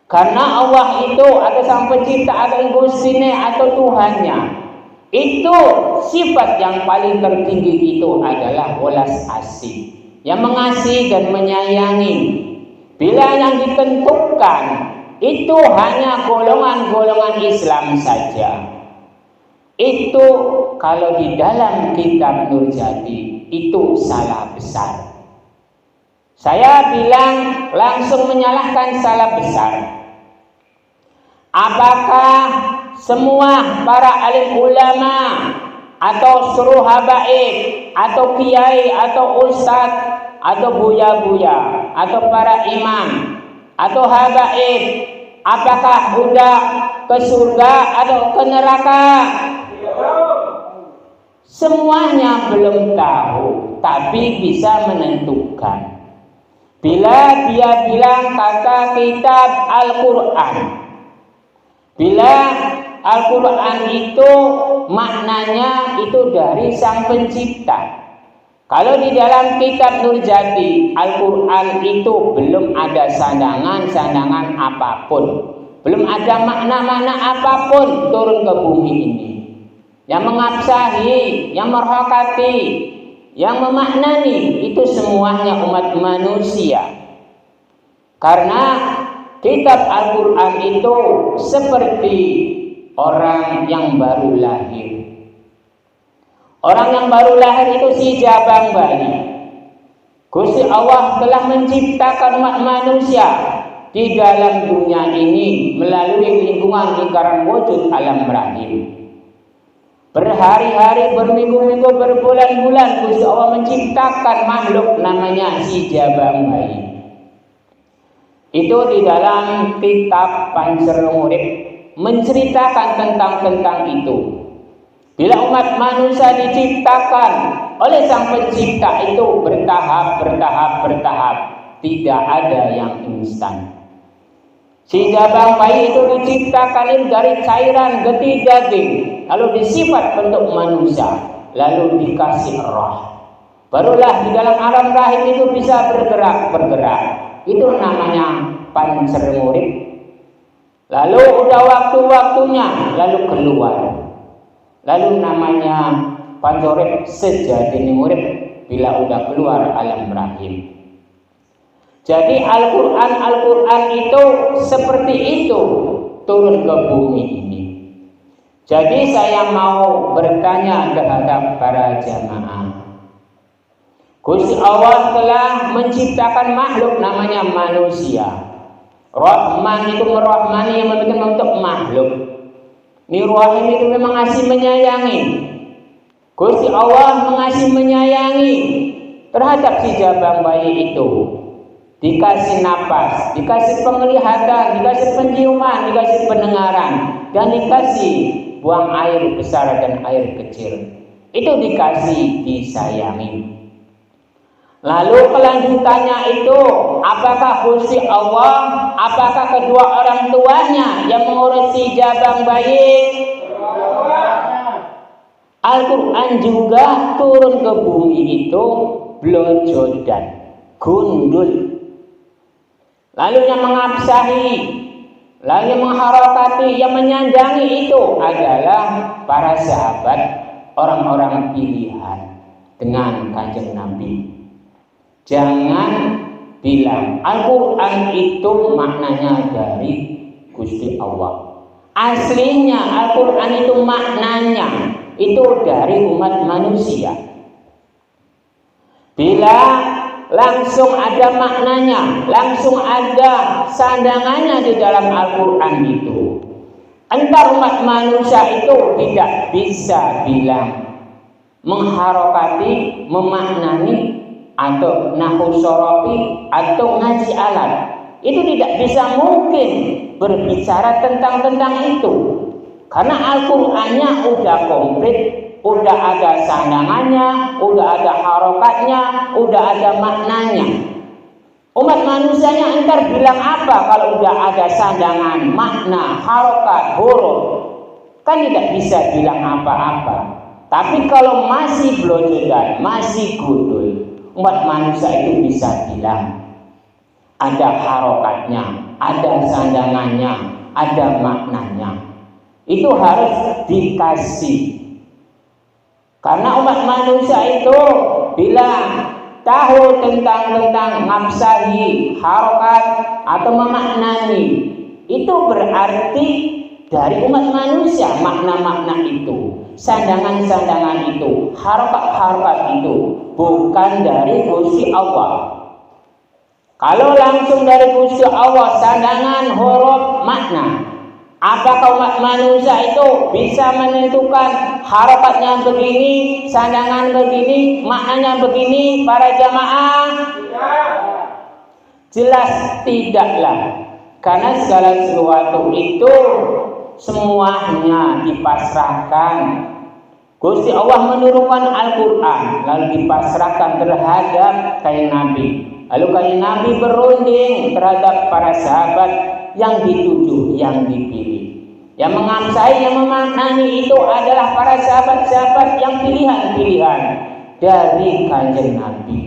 Karena Allah itu ada Sang Pencipta, ada Gustine atau Tuhannya. Itu sifat yang paling tertinggi itu adalah welas asih, yang mengasihi dan menyayangi. Bila yang ditentukan itu hanya golongan-golongan Islam saja. Itu kalau di dalam kitab Nurjati itu salah besar. Saya bilang langsung menyalahkan salah besar. Apakah semua para alim ulama atau suruh habaib atau kiai atau ustadz atau buya-buya atau para imam atau habaib, apakah sudah ke surga atau ke neraka? Semuanya belum tahu, tapi bisa menentukan. Bila dia bilang kata kitab Al-Quran, bila Al-Quran itu maknanya itu dari Sang Pencipta. Kalau di dalam kitab Nurjati, Al-Quran itu belum ada sandangan-sandangan apapun, belum ada makna-makna apapun turun ke bumi ini. Yang mengabsahi, yang merhakati, yang memaknani itu semuanya umat manusia. Karena kitab Al-Quran itu seperti orang yang baru lahir. Orang yang baru lahir itu si jabang bayi. Gusti Allah telah menciptakan umat manusia di dalam dunia ini melalui lingkungan lingkaran wujud alam rahim. Berhari-hari, berminggu-minggu, berbulan-bulan Gusti Allah menciptakan makhluk namanya si jabang bayi. Itu di dalam kitab Pancerung Urip menceritakan tentang itu. Bila umat manusia diciptakan oleh Sang Pencipta itu bertahap, tidak ada yang instan. Si jabang bayi itu diciptakan dari cairan getih daging, lalu disifat bentuk manusia, lalu dikasih roh. Barulah di dalam alam rahim itu bisa bergerak. Itu namanya Pancerung Urip. Lalu udah waktu-waktunya, lalu keluar. Lalu namanya Pancorip sejati urip bila udah keluar alam rahim. Jadi Al-Quran itu seperti itu turun ke bumi ini. Jadi saya mau bertanya terhadap para jamaah. Gusti Allah telah menciptakan makhluk namanya manusia. Rahman itu merahmani yang membuat untuk makhluk. Rahim itu memang ngasih menyayangi. Gusti Allah mengasih menyayangi terhadap si jabang bayi itu. Dikasih napas, dikasih penglihatan, dikasih penciuman, dikasih pendengaran, dan dikasih buang air besar dan air kecil. Itu dikasih, disayangi. Lalu kelanjutannya itu, apakah Gusti Allah, apakah kedua orang tuanya yang mengurusi jabang bayi? Al-Quran juga turun ke bumi itu blojodan, gundul. Lalu yang mengabsahi, lalu yang mengharokati, yang menyanjangi itu adalah para sahabat, orang-orang pilihan dengan Kanjeng Nabi. Jangan bilang Al-Quran itu maknanya dari Gusti Allah. Aslinya Al-Quran itu maknanya itu dari umat manusia. Bila langsung ada maknanya, langsung ada sandangannya di dalam Al-Quran itu, entar umat manusia itu tidak bisa bilang mengharokati, memaknani, atau nahu sorofi, atau ngaji alat. Itu tidak bisa mungkin berbicara tentang itu, karena Al-Qur'annya udah komplit, udah ada sandangannya, udah ada harokatnya, udah ada maknanya. Umat manusianya entar bilang apa kalau udah ada sandangan, makna, harokat, huruf? Kan tidak bisa bilang apa-apa. Tapi kalau masih blojodan, masih gundul, umat manusia itu bisa bilang ada harokatnya, ada sandangannya, ada maknanya. Itu harus dikasih. Karena umat manusia itu bila tahu tentang ngabsahi, harokat, atau memaknani, itu berarti dari umat manusia makna-makna itu. Sandangan-sandangan itu, harokat-harokat itu bukan dari Gusti Allah. Kalau langsung dari Gusti Allah, sandangan, huruf, makna, apakah umat manusia itu bisa menentukan harokatnya begini, sandangan begini, maknanya begini, para jamaah? Jelas tidaklah. Karena segala sesuatu itu semuanya dipasrahkan. Gusti Allah menurunkan Al-Quran lalu dipasrahkan terhadap Kanjeng Nabi. Lalu Kanjeng Nabi berunding terhadap para sahabat yang dituju, yang dipilih. Yang mengamsai, yang memaknani itu adalah para sahabat-sahabat yang pilihan-pilihan dari Kanjeng Nabi.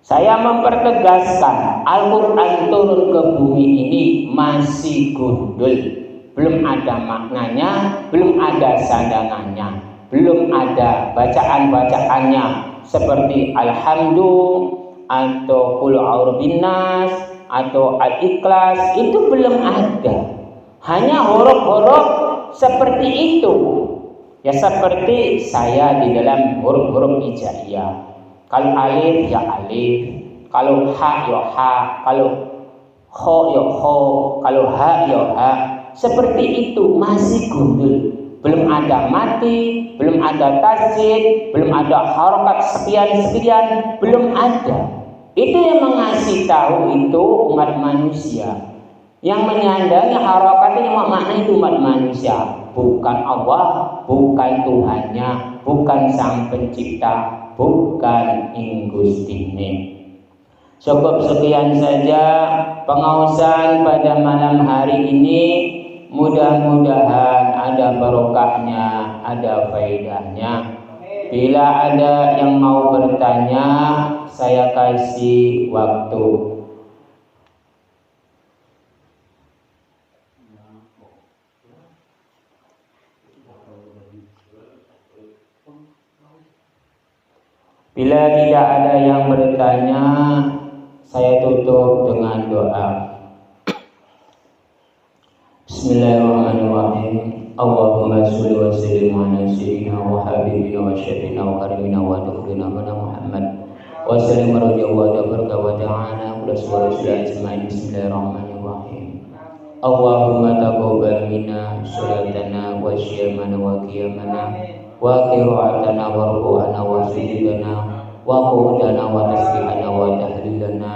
Saya mempertegaskan Al-Quran turun ke bumi ini masih gundul. Belum ada maknanya, belum ada sandangannya, belum ada bacaan-bacaannya seperti Alhamdulillah atau Qul a'udzu binnas atau Al-Ikhlas, itu belum ada. Hanya huruf-huruf seperti itu. Ya seperti saya di dalam huruf-huruf hijaiyah. Kalau alif ya alif, kalau ha ya ha, kalau kho ya kho, kalau ha ya ha. Seperti itu masih gundul, belum ada mati, belum ada tasjid, belum ada harokat sekian-sekian, belum ada. Itu yang mengasih tahu itu umat manusia. Yang menyandangi harakatnya makna itu umat manusia, bukan Allah, bukan Tuhannya, bukan Sang Pencipta, bukan Ingustine. Cukup sekian saja pengausan pada malam hari ini. Mudah-mudahan ada barokahnya, ada faedahnya. Bila ada yang mau bertanya, saya kasih waktu. Bila tidak ada yang bertanya, saya tutup dengan doa. Bismillahirrahmanirrahim. Allahumma sholli wa sallim ala sayyidina wa habibina wa syafiina wa karimina wa dukhulina mana Muhammad wa sallim radhiyallahu wa ta'ala kula suara ajma'in. Bismillahirrahmanirrahim. Allahumma taqabbal minna salatana wa syamana wa qiyamana wa qira'atana wa ruku'ana wa sujudana wa qu'udana wa tasbihana wa tahlilana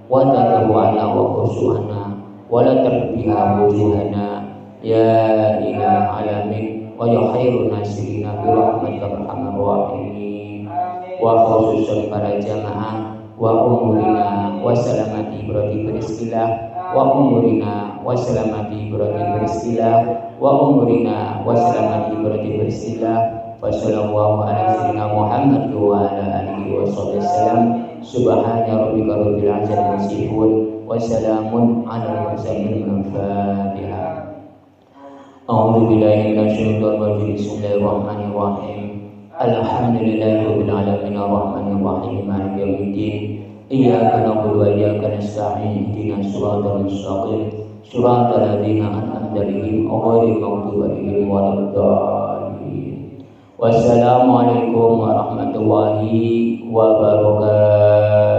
wa tadarru'ana wa khusyu'ana wa la tarbiha wujuhana ya ilah alamin wa ya khairun nasirina bi rahmatika arhamar rahimin. Wa khususan para jamaah wa umurina wa salamati berarti berizkilah wa umurina wa salamati berarti berizkilah wa umurina wa salamati berarti berizkilah. Wassallallahu ala sayyidina Muhammad wa ala alihi wa sallam. Subhana rabbika rabbil izzati amma yasifun wa salamun ala mursalin. Al-Fatihah. A'udzu billahi minasyaitonir rajim. Bismillahirrahmanirrahim. Alhamdulillahi rabbil alamin arrahmanir rahim maliki yaumiddin. Iyyaka na'budu wa iyyaka nasta'in. Ihdinas siratal mustaqim. Siratal ladzina an'amta 'alaihim ghairil maghdubi 'alaihim waladdallin. Wassalamualaikum warahmatullahi wabarakatuh.